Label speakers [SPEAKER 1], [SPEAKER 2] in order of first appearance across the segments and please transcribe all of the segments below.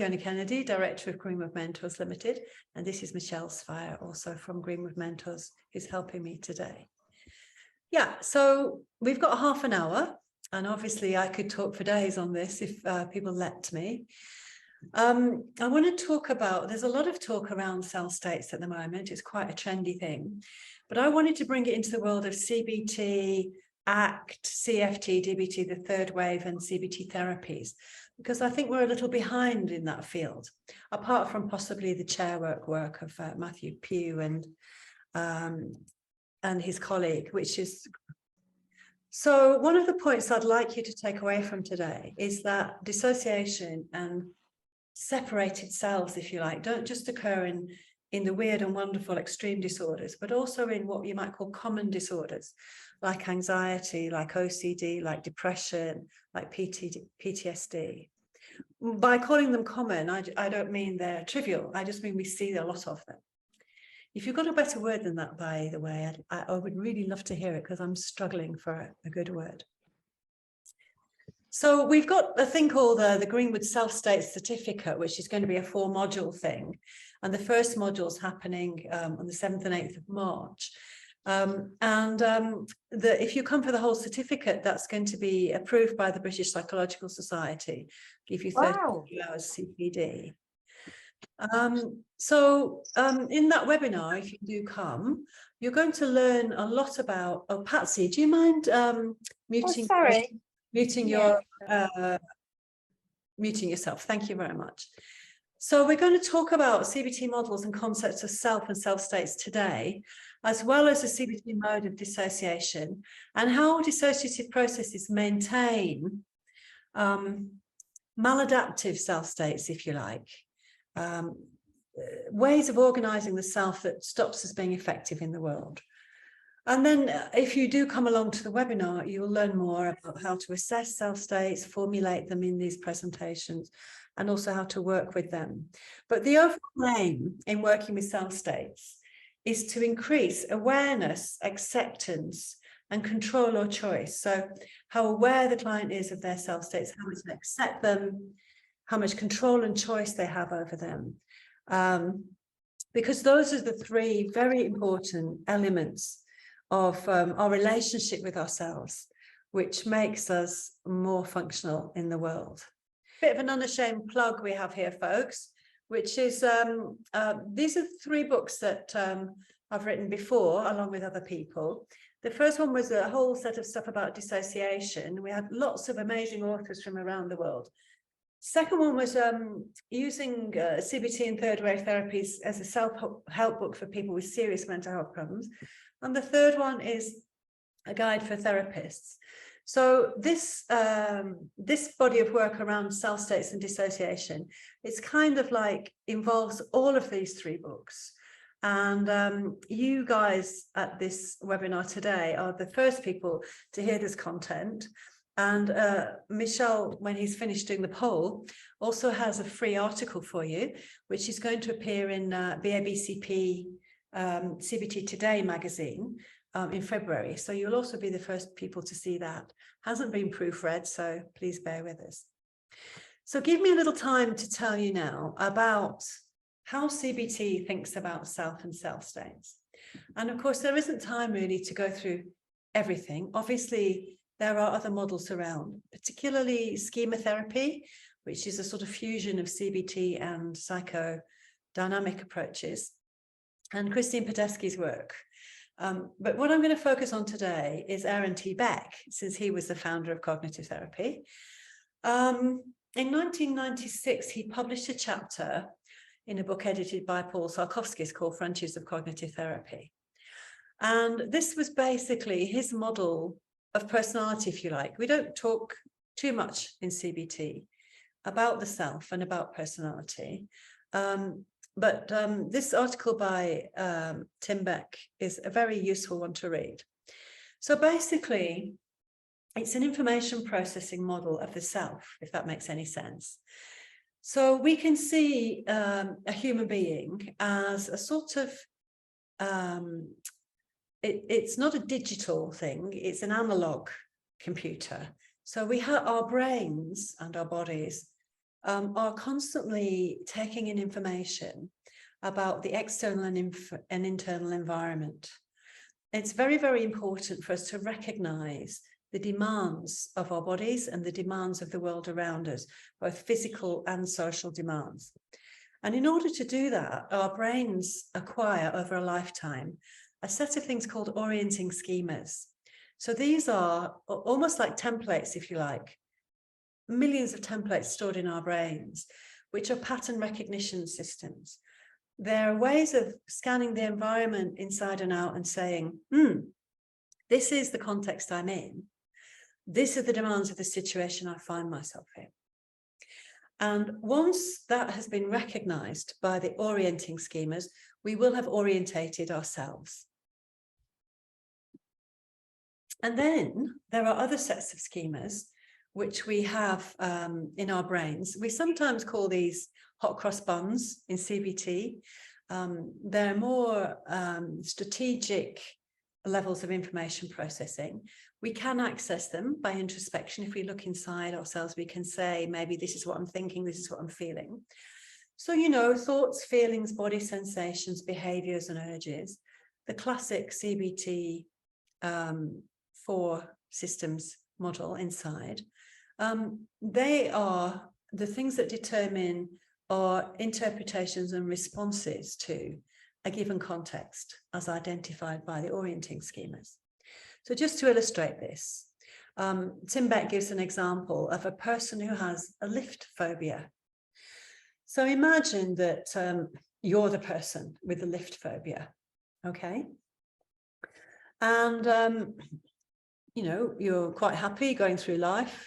[SPEAKER 1] Fiona Kennedy, Director of Greenwood Mentors Limited, and this is Michelle Sfire, also from Greenwood Mentors, who's helping me today. Yeah, so we've got half an hour, and obviously I could talk for days on this if people let me. I want to talk about, there's a lot of talk around cell states at the moment. It's quite a trendy thing, but I wanted to bring it into the world of CBT, ACT, CFT, DBT, the third wave, and CBT therapies, because I think we're a little behind in that field, apart from possibly the chair work of Matthew Pugh and his colleague, which is... So one of the points I'd like you to take away from today is that dissociation and separated selves, if you like, don't just occur in the weird and wonderful extreme disorders, but also in what you might call common disorders, like anxiety, like OCD, like depression, like PTSD. By calling them common, I don't mean they're trivial. I just mean we see a lot of them. If you've got a better word than that, by the way, I would really love to hear it, because I'm struggling for a good word. So we've got a thing called the Greenwood Self-States Certificate, which is going to be a 4-module thing. And the first module is happening on the 7th and 8th of March. If you come for the whole certificate, that's going to be approved by the British Psychological Society, give you 30 hours CPD. In that webinar, if you do come, you're going to learn a lot about... Oh, Patsy, do you mind muting?
[SPEAKER 2] Oh, sorry.
[SPEAKER 1] Muting yourself. Thank you very much. So we're going to talk about CBT models and concepts of self and self states today, as well as the CBT mode of dissociation and how dissociative processes maintain maladaptive self states, if you like, ways of organizing the self that stops us being effective in the world. And then if you do come along to the webinar, you'll learn more about how to assess self states, formulate them in these presentations, and also how to work with them. But the overall aim in working with self states is to increase awareness, acceptance, and control or choice. So how aware the client is of their self states, how much they accept them, how much control and choice they have over them. Because those are the 3 very important elements of our relationship with ourselves, which makes us more functional in the world. Bit of an unashamed plug we have here, folks, which is these are 3 books that I've written before, along with other people. The first one was a whole set of stuff about dissociation. We had lots of amazing authors from around the world. Second one was using CBT and third wave therapies as a self-help book for people with serious mental health problems. And the third one is a guide for therapists. So this body of work around self states and dissociation, it's kind of like involves all of these 3 books. And you guys at this webinar today are the first people to hear this content. And Michelle, when he's finished doing the poll, also has a free article for you, which is going to appear in BABCP CBT Today magazine in February. So you'll also be the first people to see that. Hasn't been proofread, so please bear with us. So give me a little time to tell you now about how CBT thinks about self and self states. And of course, there isn't time really to go through everything. Obviously, there are other models around, particularly schema therapy, which is a sort of fusion of CBT and psychodynamic approaches, and Christine Podesky's work. But what I'm going to focus on today is Aaron T. Beck, since he was the founder of cognitive therapy. In 1996, he published a chapter in a book edited by Paul Sarkovskis called Frontiers of Cognitive Therapy. And this was basically his model of personality, if you like. We don't talk too much in CBT about the self and about personality. But this article by Tim Beck is a very useful one to read. So basically, it's an information processing model of the self, if that makes any sense. So we can see a human being as a sort of, it's not a digital thing, it's an analog computer. So we have our brains and our bodies are constantly taking in information about the external and internal environment. It's very, very important for us to recognize the demands of our bodies and the demands of the world around us, both physical and social demands. And in order to do that, our brains acquire over a lifetime a set of things called orienting schemas. So these are almost like templates, if you like, millions of templates stored in our brains, which are pattern recognition systems. There are ways of scanning the environment inside and out and saying, this is the context I'm in. These are the demands of the situation I find myself in. And once that has been recognized by the orienting schemas, we will have orientated ourselves. And then there are other sets of schemas which we have in our brains. We sometimes call these hot cross buns in CBT. They're more strategic levels of information processing. We can access them by introspection. If we look inside ourselves, we can say, maybe this is what I'm thinking, this is what I'm feeling. So, you know, thoughts, feelings, body sensations, behaviors, and urges, the classic CBT 4 systems model inside, they are the things that determine our interpretations and responses to a given context as identified by the orienting schemas. So just to illustrate this, Tim Beck gives an example of a person who has a lift phobia. So imagine that you're the person with the lift phobia, okay? And, you know, you're quite happy going through life,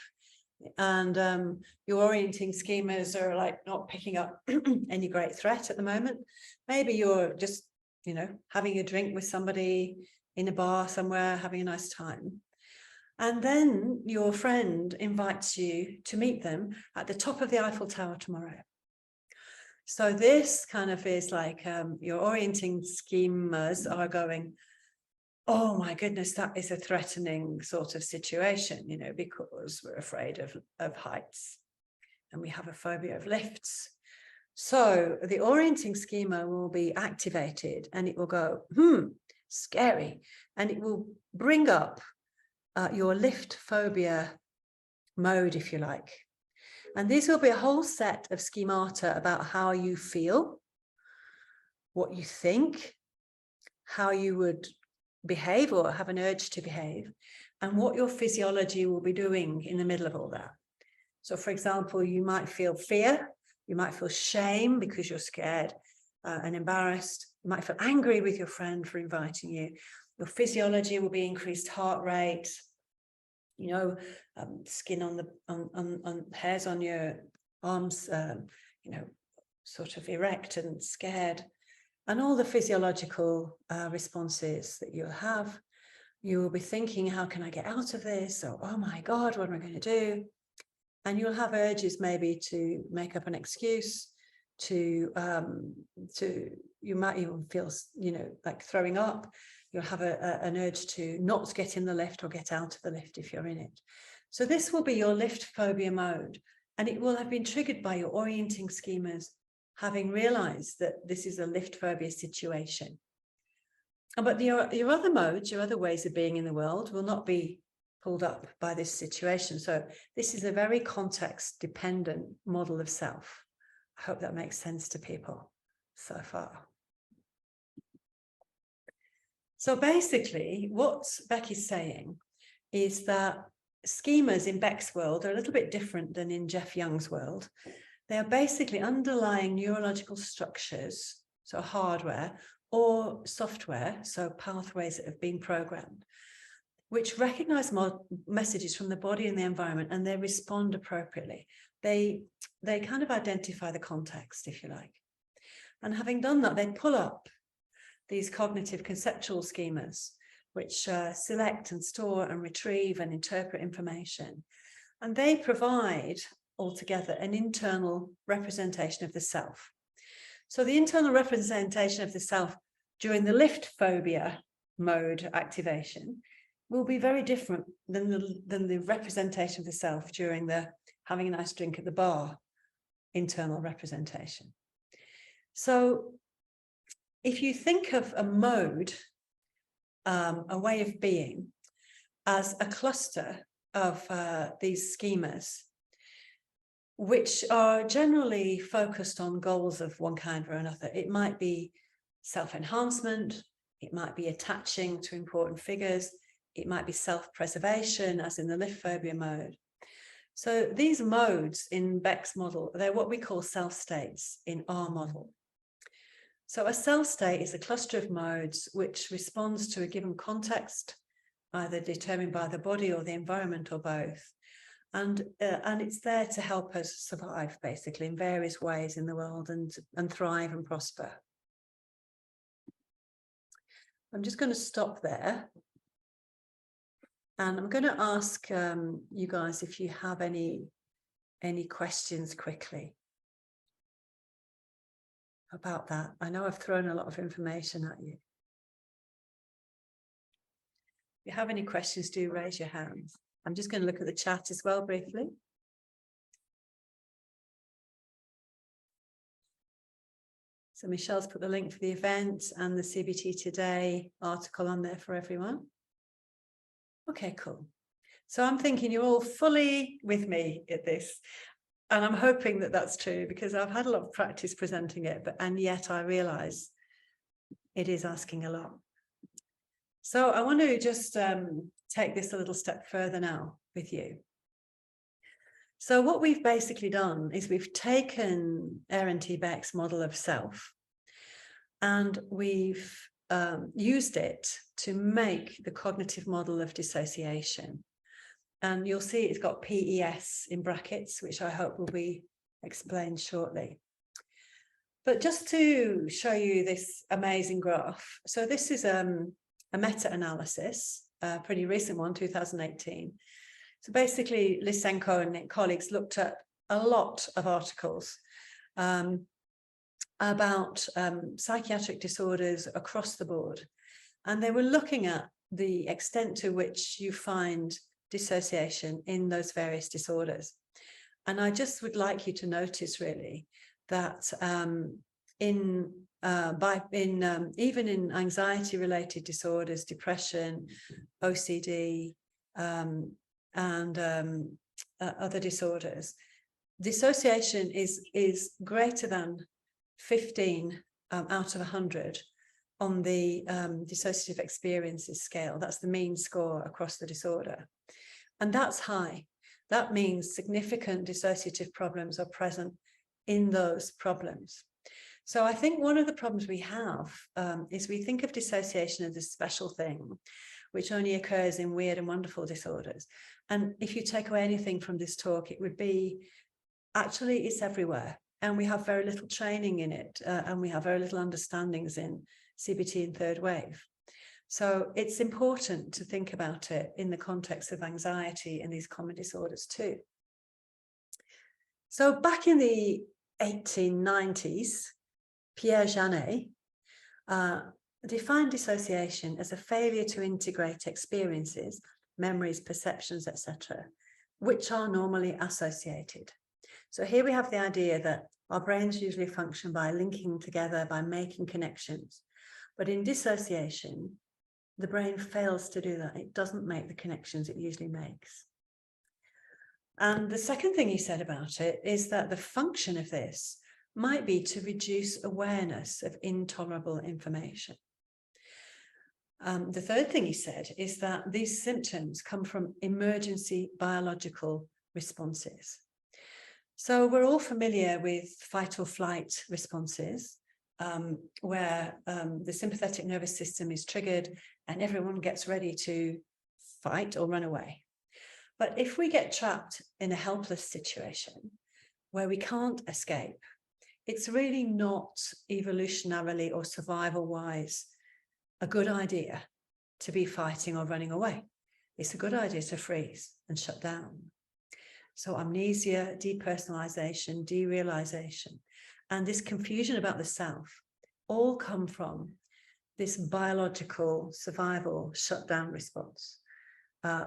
[SPEAKER 1] and your orienting schemas are like not picking up any great threat at the moment. Maybe you're just, you know, having a drink with somebody in a bar somewhere, having a nice time. And then your friend invites you to meet them at the top of the Eiffel Tower tomorrow. So this kind of is like your orienting schemas are going, oh my goodness, that is a threatening sort of situation, you know, because we're afraid of heights and we have a phobia of lifts. So the orienting schema will be activated and it will go, scary. And it will bring up your lift phobia mode, if you like. And these will be a whole set of schemata about how you feel, what you think, how you would behave or have an urge to behave, and what your physiology will be doing in the middle of all that. So, for example, you might feel fear, you might feel shame because you're scared and embarrassed. You might feel angry with your friend for inviting you. Your physiology will be increased heart rate, you know, skin on hairs on your arms, you know, sort of erect and scared. And all the physiological responses that you'll have. You will be thinking, how can I get out of this? Or, oh my God, what am I going to do? And you'll have urges maybe to make up an excuse, you might even feel, you know, like throwing up. You'll have an urge to not get in the lift or get out of the lift if you're in it. So this will be your lift phobia mode, and it will have been triggered by your orienting schemas, having realized that this is a lift phobia situation. But your other modes, your other ways of being in the world will not be pulled up by this situation. So this is a very context-dependent model of self. I hope that makes sense to people so far. So basically, what Beck is saying is that schemas in Beck's world are a little bit different than in Jeff Young's world. They are basically underlying neurological structures, so hardware, or software, so pathways that have been programmed, which recognize messages from the body and the environment, and they respond appropriately. They kind of identify the context, if you like. And having done that, they pull up these cognitive conceptual schemas, which select and store and retrieve and interpret information. And they provide altogether an internal representation of the self. So the internal representation of the self during the lift phobia mode activation will be very different than the representation of the self during the having a nice drink at the bar internal representation. So if you think of a mode, a way of being, as a cluster of these schemas, which are generally focused on goals of one kind or another. It might be self-enhancement, it might be attaching to important figures, it might be self-preservation, as in the lift phobia mode. So these modes in Beck's model, they're what we call self-states in our model. So a self-state is a cluster of modes which responds to a given context, either determined by the body or the environment or both. And it's there to help us survive, basically, in various ways in the world and thrive and prosper. I'm just going to stop there. And I'm going to ask you guys if you have any questions quickly about that. I know I've thrown a lot of information at you. If you have any questions, do raise your hands. I'm just going to look at the chat as well briefly. So Michelle's put the link for the event and the CBT Today article on there for everyone. Okay, cool. So I'm thinking you're all fully with me at this. And I'm hoping that that's true, because I've had a lot of practice presenting it, and yet I realize it is asking a lot. So I want to just take this a little step further now with you. So what we've basically done is we've taken Aaron T. Beck's model of self, and we've used it to make the cognitive model of dissociation. And you'll see it's got PES in brackets, which I hope will be explained shortly. But just to show you this amazing graph. So this is a meta-analysis, a pretty recent one, 2018. So basically, Lysenko and colleagues looked at a lot of articles about psychiatric disorders across the board. And they were looking at the extent to which you find dissociation in those various disorders. And I just would like you to notice really that even in anxiety related disorders, depression, OCD, and other disorders, dissociation is greater than 15 out of 100 on the dissociative experiences scale. That's the mean score across the disorder. And that's high. That means significant dissociative problems are present in those problems. So I think one of the problems we have is we think of dissociation as a special thing, which only occurs in weird and wonderful disorders. And if you take away anything from this talk, it would be, actually, it's everywhere. And we have very little training in it, and we have very little understandings in CBT and third wave. So it's important to think about it in the context of anxiety and these common disorders too. So back in the 1890s, Pierre Journey defined dissociation as a failure to integrate experiences, memories, perceptions, etc., which are normally associated. So here we have the idea that our brains usually function by linking together, by making connections. But in dissociation, the brain fails to do that. It doesn't make the connections it usually makes. And the second thing he said about it is that the function of this might be to reduce awareness of intolerable information. The third thing he said is that these symptoms come from emergency biological responses. So we're all familiar with fight or flight responses, where the sympathetic nervous system is triggered and everyone gets ready to fight or run away. But if we get trapped in a helpless situation where we can't escape, it's really not evolutionarily or survival-wise a good idea to be fighting or running away. It's a good idea to freeze and shut down. So amnesia, depersonalization, derealization, and this confusion about the self all come from this biological survival shutdown response,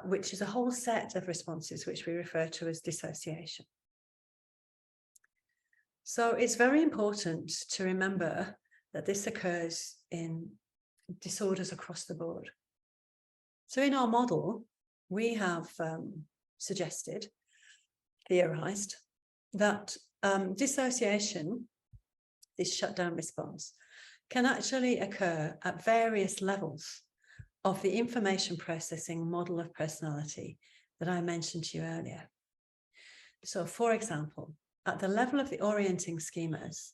[SPEAKER 1] which is a whole set of responses which we refer to as dissociation. So it's very important to remember that this occurs in disorders across the board. So in our model, we have suggested, theorized, that dissociation, this shutdown response, can actually occur at various levels of the information processing model of personality that I mentioned to you earlier. So, for example, at the level of the orienting schemas,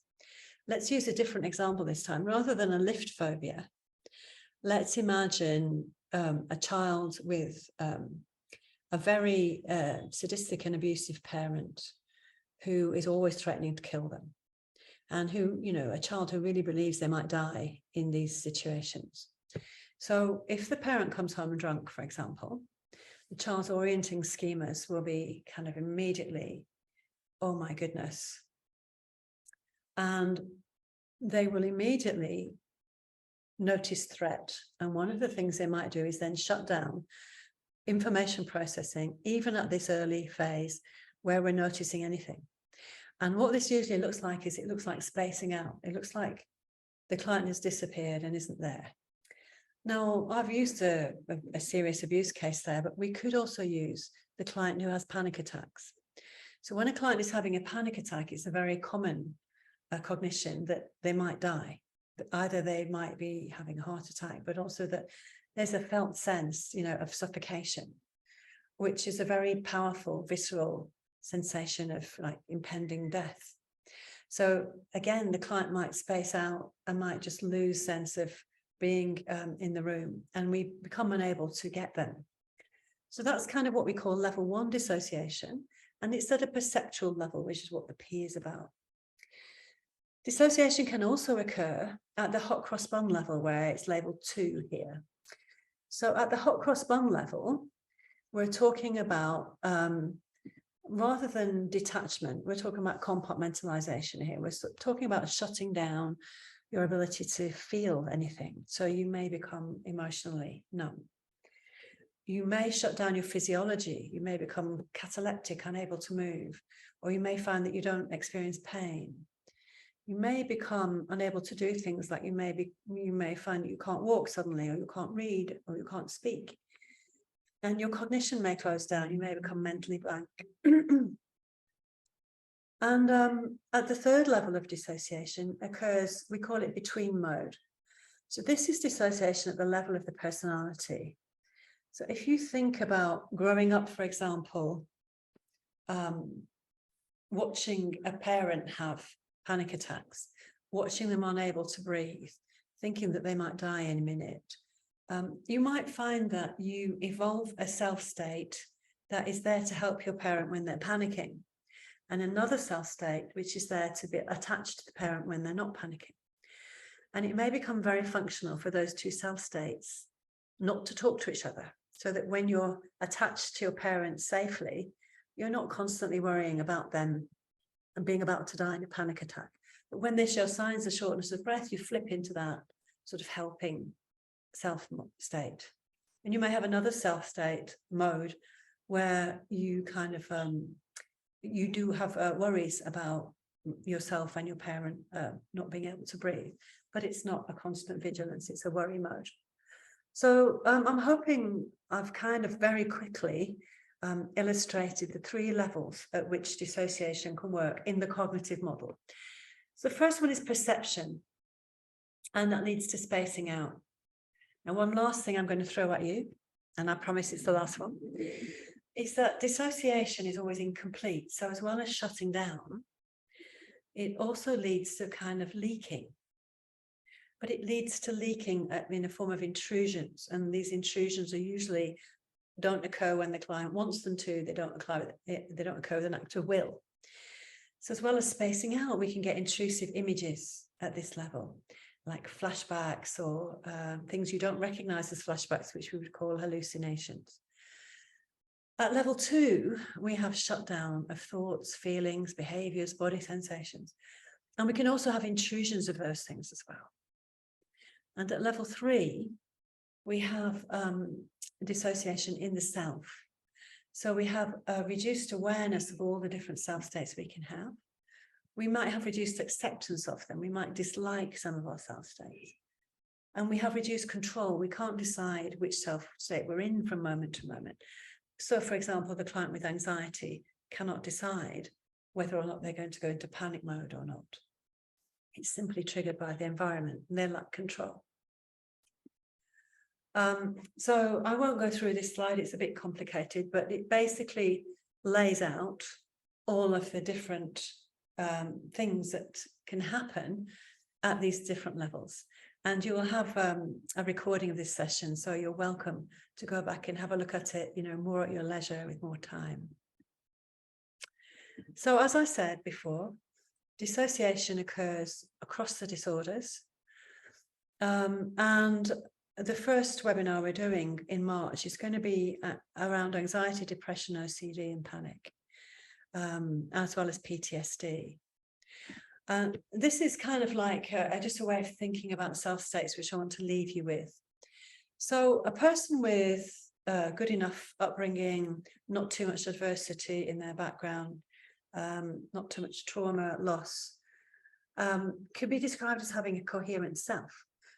[SPEAKER 1] let's use a different example this time. Rather than a lift phobia, let's imagine a child with a very sadistic and abusive parent who is always threatening to kill them, and who, you know, a child who really believes they might die in these situations. So if the parent comes home drunk, for example, the child's orienting schemas will be kind of immediately, oh my goodness. And they will immediately notice threat. And one of the things they might do is then shut down information processing, even at this early phase where we're noticing anything. And what this usually looks like is it looks like spacing out. It looks like the client has disappeared and isn't there. Now, I've used a serious abuse case there, but we could also use the client who has panic attacks. So when a client is having a panic attack, it's a very common cognition that they might die. Either they might be having a heart attack, but also that there's a felt sense, you know, of suffocation, which is a very powerful, visceral sensation of like impending death. So again, the client might space out and might just lose sense of being in the room, and we become unable to get them. So that's kind of what we call level 1 dissociation, and it's at a perceptual level, which is what the P is about. Dissociation can also occur at the hot cross bun level, where it's labeled 2 here. So at the hot cross bun level, we're talking about, rather than detachment, we're talking about compartmentalization here. We're talking about shutting down your ability to feel anything. So you may become emotionally numb. You may shut down your physiology. You may become cataleptic, unable to move, or you may find that you don't experience pain. You may become unable to do things like you may find that you can't walk suddenly, or you can't read, or you can't speak. And your cognition may close down. You may become mentally blank. And at the third level of dissociation occurs, we call it between mode. So this is dissociation at the level of the personality. So if you think about growing up, for example, watching a parent have panic attacks, watching them unable to breathe, thinking that they might die any minute, you might find that you evolve a self state that is there to help your parent when they're panicking, and another self state which is there to be attached to the parent when they're not panicking. And it may become very functional for those two self states not to talk to each other, so that when you're attached to your parents safely, you're not constantly worrying about them and being about to die in a panic attack. But when they show signs of shortness of breath, you flip into that sort of helping self state. And you may have another self state mode where you kind of you do have worries about yourself and your parent not being able to breathe, but it's not a constant vigilance, it's a worry mode. So I'm hoping I've kind of very quickly illustrated the 3 levels at which dissociation can work in the cognitive model. So the first one is perception, and that leads to spacing out. Now, one last thing I'm going to throw at you, and I promise it's the last one, is that dissociation is always incomplete. So as well as shutting down, it also leads to kind of leaking. But it leads to leaking in a form of intrusions. And these intrusions are usually don't occur when the client wants them to. They don't occur with an act of will. So as well as spacing out, we can get intrusive images at this level, like flashbacks or things you don't recognize as flashbacks, which we would call hallucinations. At level 2, we have shutdown of thoughts, feelings, behaviors, body sensations. And we can also have intrusions of those things as well. And at level 3, we have dissociation in the self. So we have a reduced awareness of all the different self states we can have. we might have reduced acceptance of them. We might dislike some of our self-states. And we have reduced control. We can't decide which self-state we're in from moment to moment. So, for example, the client with anxiety cannot decide whether or not they're going to go into panic mode or not. It's simply triggered by the environment, and they lack control. So I won't go through this slide. It's a bit complicated, but it basically lays out all of the different things that can happen at these different levels. And you will have a recording of this session, so you're welcome to go back and have a look at it, more at your leisure with more time. So as I said before, dissociation occurs across the disorders. And the first webinar we're doing in March is going to be around anxiety, depression, OCD, and panic, as well as PTSD. This is kind of like just a way of thinking about self-states, which I want to leave you with. So a person with good enough upbringing, not too much adversity in their background, not too much trauma, loss, could be described as having a coherent self.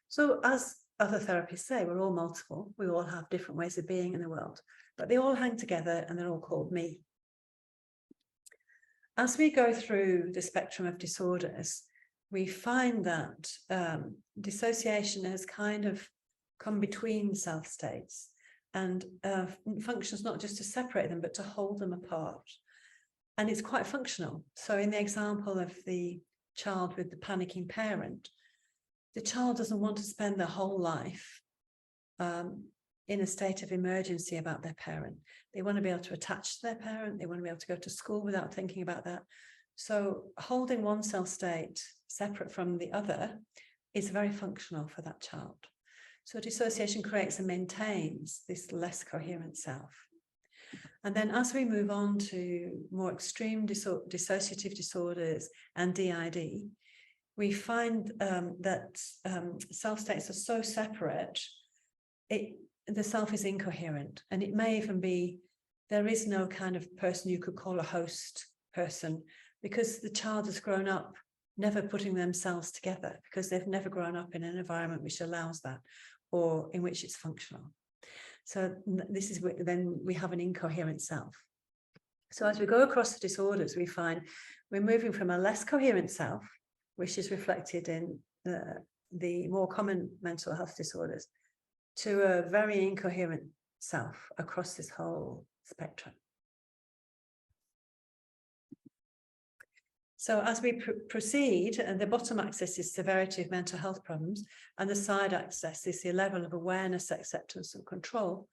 [SPEAKER 1] So as other therapists say, we're all multiple. We all have different ways of being in the world, but they all hang together and they're all called me. As we go through the spectrum of disorders, we find that dissociation has kind of come between self states and functions not just to separate them, but to hold them apart. And it's quite functional. So in the example of the child with the panicking parent, the child doesn't want to spend their whole life in a state of emergency about their parent. They want to be able to attach to their parent. They want to be able to go to school without thinking about that. So holding one self state separate from the other is very functional for that child. So dissociation creates and maintains this less coherent self. And then as we move on to more extreme dissociative disorders and DID, we find that self-states are so separate, the self is incoherent. And it may even be, there is no kind of person you could call a host person, because the child has grown up never putting themselves together, because they've never grown up in an environment which allows that, or in which it's functional. So this is then we have an incoherent self. So as we go across the disorders, we find we're moving from a less coherent self, which is reflected in the more common mental health disorders, to a very incoherent self across this whole spectrum. So as we proceed, and the bottom axis is severity of mental health problems, and the side axis is the level of awareness, acceptance, and control,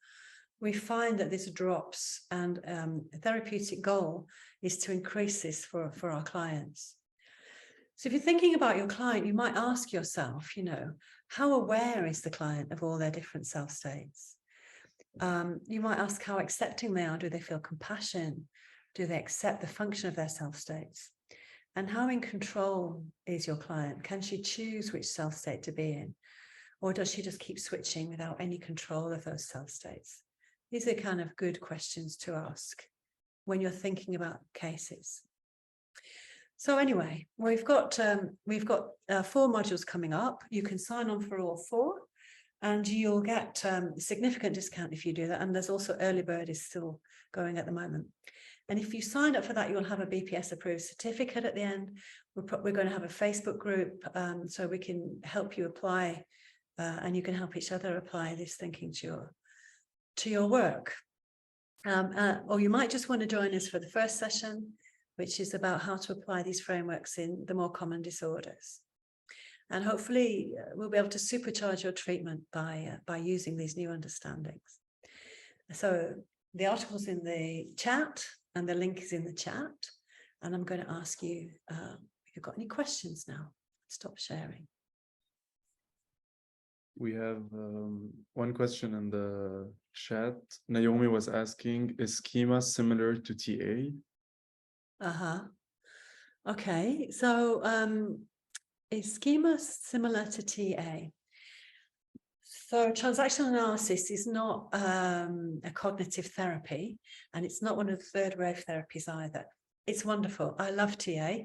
[SPEAKER 1] we find that this drops, and a therapeutic goal is to increase this for our clients. So if you're thinking about your client, you might ask yourself, how aware is the client of all their different self states? You might ask how accepting they are. Do they feel compassion? Do they accept the function of their self states? And how in control is your client? Can she choose which self state to be in? Or does she just keep switching without any control of those self states? These are kind of good questions to ask when you're thinking about cases. So anyway, we've got 4 modules coming up. You can sign on for all 4, and you'll get a significant discount if you do that. And there's also early bird is still going at the moment. And if you sign up for that, you'll have a BPS approved certificate at the end. We're going to have a Facebook group, so we can help you apply, and you can help each other apply this thinking to your work. Or you might just want to join us for the first session, which is about how to apply these frameworks in the more common disorders. And hopefully we'll be able to supercharge your treatment by using these new understandings. So the article's in the chat, and the link is in the chat. And I'm going to ask you if you've got any questions now. Stop sharing.
[SPEAKER 2] We have one question in the chat. Naomi was asking, is schema similar to TA?
[SPEAKER 1] Okay, so is schema similar to TA? So transactional analysis is not a cognitive therapy, and it's not one of the third wave therapies either. It's wonderful. I love TA.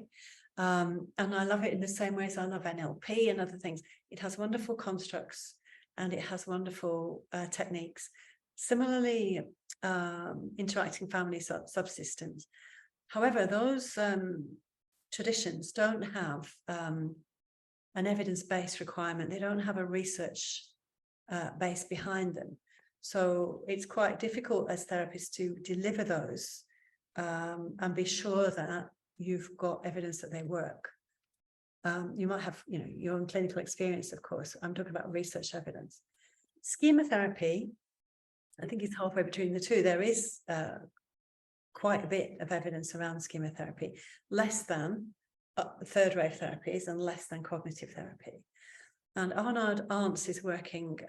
[SPEAKER 1] And I love it in the same way as I love NLP and other things. It has wonderful constructs and it has wonderful techniques. Similarly, interacting family subsystems. However, those traditions don't have an evidence-based requirement. They don't have a research base behind them. So it's quite difficult as therapists to deliver those and be sure that you've got evidence that they work. You might have, your own clinical experience, of course. I'm talking about research evidence. Schema therapy, I think it's halfway between the two. There is quite a bit of evidence around schema therapy, less than third-wave therapies and less than cognitive therapy. And Arnaud Arntz is working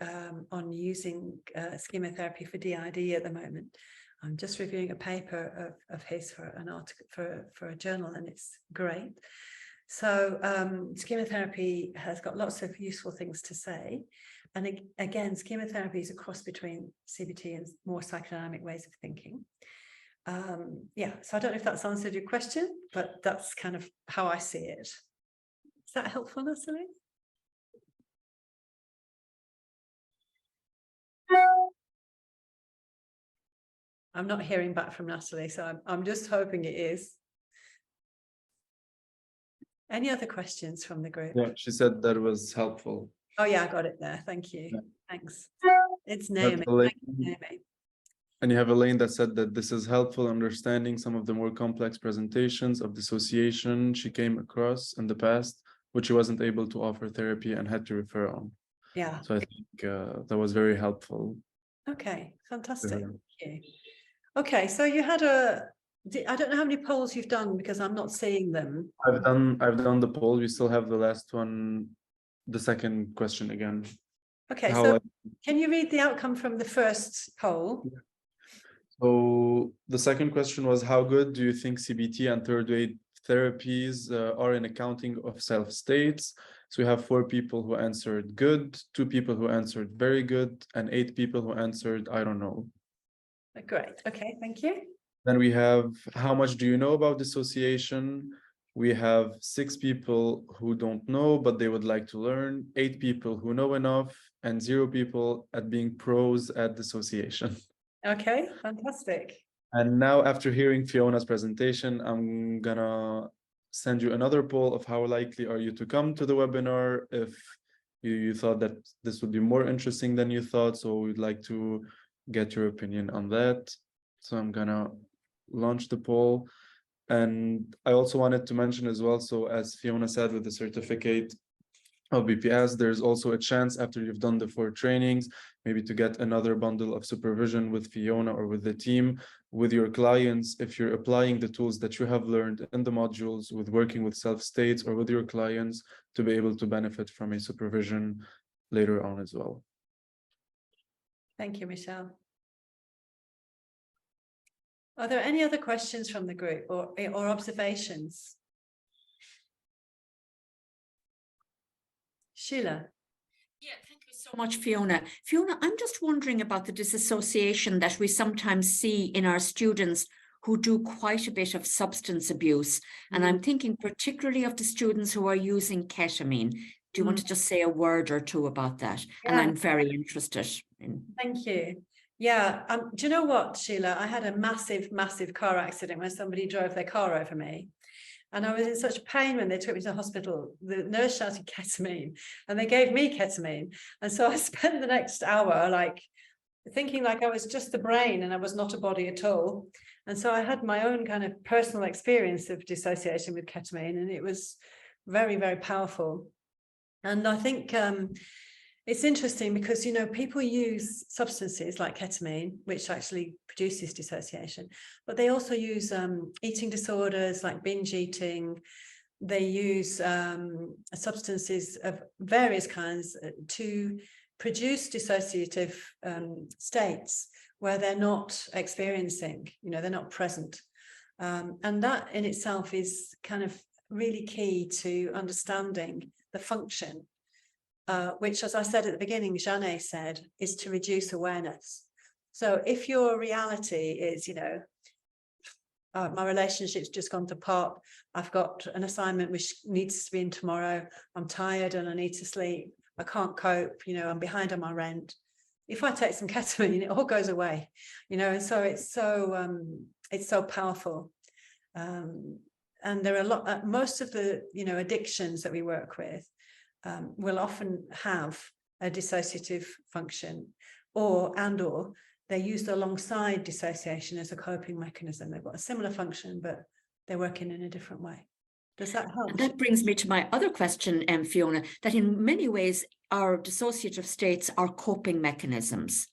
[SPEAKER 1] on using schema therapy for DID at the moment. I'm just reviewing a paper of his for an article for a journal, and it's great. So schema therapy has got lots of useful things to say. And again, schema therapy is a cross between CBT and more psychodynamic ways of thinking. Yeah, so I don't know if that's answered your question, but that's kind of how I see it. Is that helpful, Natalie? I'm not hearing back from Natalie, so I'm just hoping it is. Any other questions from the group?
[SPEAKER 2] Yeah, she said that was helpful.
[SPEAKER 1] Oh yeah, I got it there. Thank you.
[SPEAKER 2] Yeah.
[SPEAKER 1] Thanks. It's Naomi.
[SPEAKER 2] Thank
[SPEAKER 1] you, Naomi.
[SPEAKER 2] And you have Elaine that said that this is helpful understanding some of the more complex presentations of dissociation she came across in the past, which she wasn't able to offer therapy and had to refer on.
[SPEAKER 1] Yeah.
[SPEAKER 2] So I think that was very helpful.
[SPEAKER 1] Okay, fantastic. Thank you. Okay, so you had I don't know how many polls you've done because I'm not seeing them.
[SPEAKER 2] I've done the poll. We still have the last one, the second question again.
[SPEAKER 1] Okay, so can you read the outcome from the first poll?
[SPEAKER 2] Yeah. So the second question was, how good do you think CBT and third-wave therapies are in accounting of self states? So we have 4 people who answered good, 2 people who answered very good, and 8 people who answered I don't know.
[SPEAKER 1] Great. Okay, thank you.
[SPEAKER 2] Then we have, how much do you know about dissociation? We have 6 people who don't know, but they would like to learn, 8 people who know enough, and 0 people at being pros at dissociation.
[SPEAKER 1] Okay, fantastic.
[SPEAKER 2] And now, after hearing Fiona's presentation, I'm gonna send you another poll of how likely are you to come to the webinar if you thought that this would be more interesting than you thought. So we'd like to get your opinion on that. So I'm gonna launch the poll. And I also wanted to mention as well, so as Fiona said, with the certificate of BPS, there's also a chance after you've done the 4 trainings, maybe to get another bundle of supervision with Fiona or with the team, with your clients, if you're applying the tools that you have learned in the modules with working with Selfstates or with your clients, to be able to benefit from a supervision later on as well.
[SPEAKER 1] Thank you, Michelle. Are there any other questions from the group or observations? Sheila.
[SPEAKER 3] Yeah, thank you so much, Fiona. Fiona, I'm just wondering about the disassociation that we sometimes see in our students who do quite a bit of substance abuse. And I'm thinking particularly of the students who are using ketamine. Do you want to just say a word or two about that? Yeah. And I'm very interested in.
[SPEAKER 1] Thank you. Yeah. Do you know what, Sheila? I had a massive, massive car accident where somebody drove their car over me. And I was in such pain when they took me to the hospital. The nurse shouted ketamine and they gave me ketamine. And so I spent the next hour like thinking like I was just the brain and I was not a body at all. And so I had my own kind of personal experience of dissociation with ketamine, and it was very, very powerful. And I think it's interesting because, you know, people use substances like ketamine, which actually produces dissociation, but they also use eating disorders like binge eating. They use substances of various kinds to produce dissociative states where they're not experiencing, you know, they're not present. And that in itself is kind of really key to understanding the function. Which, as I said at the beginning, Jeanne said, is to reduce awareness. So if your reality is, you know, my relationship's just gone to pot. I've got an assignment which needs to be in tomorrow. I'm tired and I need to sleep. I can't cope, you know, I'm behind on my rent. If I take some ketamine, it all goes away, you know, and so it's so powerful. And there are most of the, you know, addictions that we work with will often have a dissociative function, or they're used alongside dissociation as a coping mechanism. They've got a similar function, but they're working in a different way. Does that help?
[SPEAKER 3] And that brings me to my other question, Fiona, that in many ways, our dissociative states are coping mechanisms.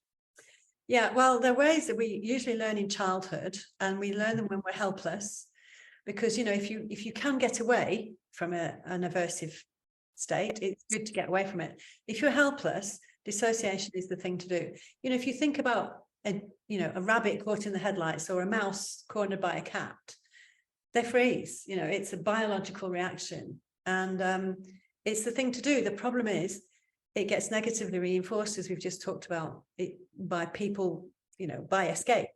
[SPEAKER 1] Yeah, well, they're ways that we usually learn in childhood, and we learn them when we're helpless. Because, you know, if you can get away from an aversive state, it's good to get away from it. If you're helpless, dissociation is the thing to do. You know, if you think about a rabbit caught in the headlights or a mouse cornered by a cat, they freeze. You know, it's a biological reaction, and it's the thing to do. The problem is it gets negatively reinforced, as we've just talked about, it by people, you know, by escape.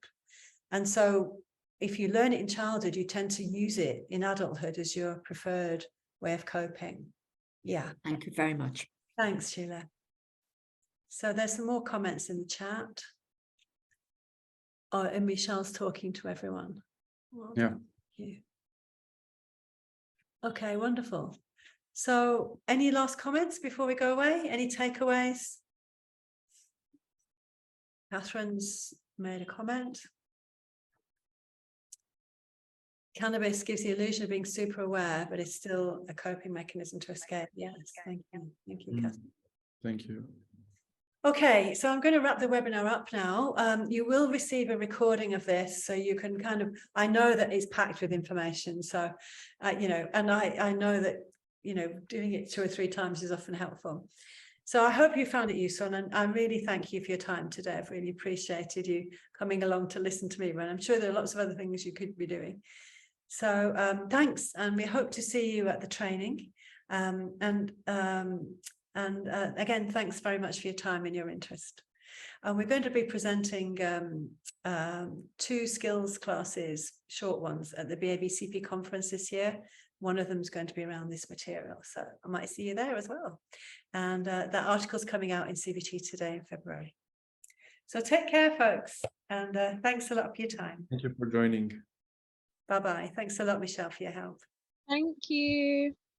[SPEAKER 1] And so if you learn it in childhood, you tend to use it in adulthood as your preferred way of coping. Yeah.
[SPEAKER 3] Thank you very much.
[SPEAKER 1] Thanks, Sheila. So there's some more comments in the chat. Oh, and Michelle's talking to everyone. Well done. Yeah. Thank you. Okay, wonderful. So any last comments before we go away? Any takeaways? Catherine's made a comment. Cannabis gives the illusion of being super aware, but it's still a coping mechanism to escape. Yes, thank you. Thank you, Catherine.
[SPEAKER 2] Thank you.
[SPEAKER 1] Okay, so I'm going to wrap the webinar up now. You will receive a recording of this, so you can kind of, I know that it's packed with information. So, you know, and I know that, you know, doing it 2 or 3 times is often helpful. So I hope you found it useful, and I really thank you for your time today. I've really appreciated you coming along to listen to me, but I'm sure there are lots of other things you could be doing. So thanks, and we hope to see you at the training. And again, thanks very much for your time and your interest. And we're going to be presenting 2 skills classes, short ones, at the BABCP conference this year. One of them is going to be around this material, so I might see you there as well. And that article's coming out in CBT today in February. So take care, folks, and thanks a lot for your time.
[SPEAKER 2] Thank you for joining.
[SPEAKER 1] Bye-bye. Thanks a lot, Michelle, for your help.
[SPEAKER 4] Thank you.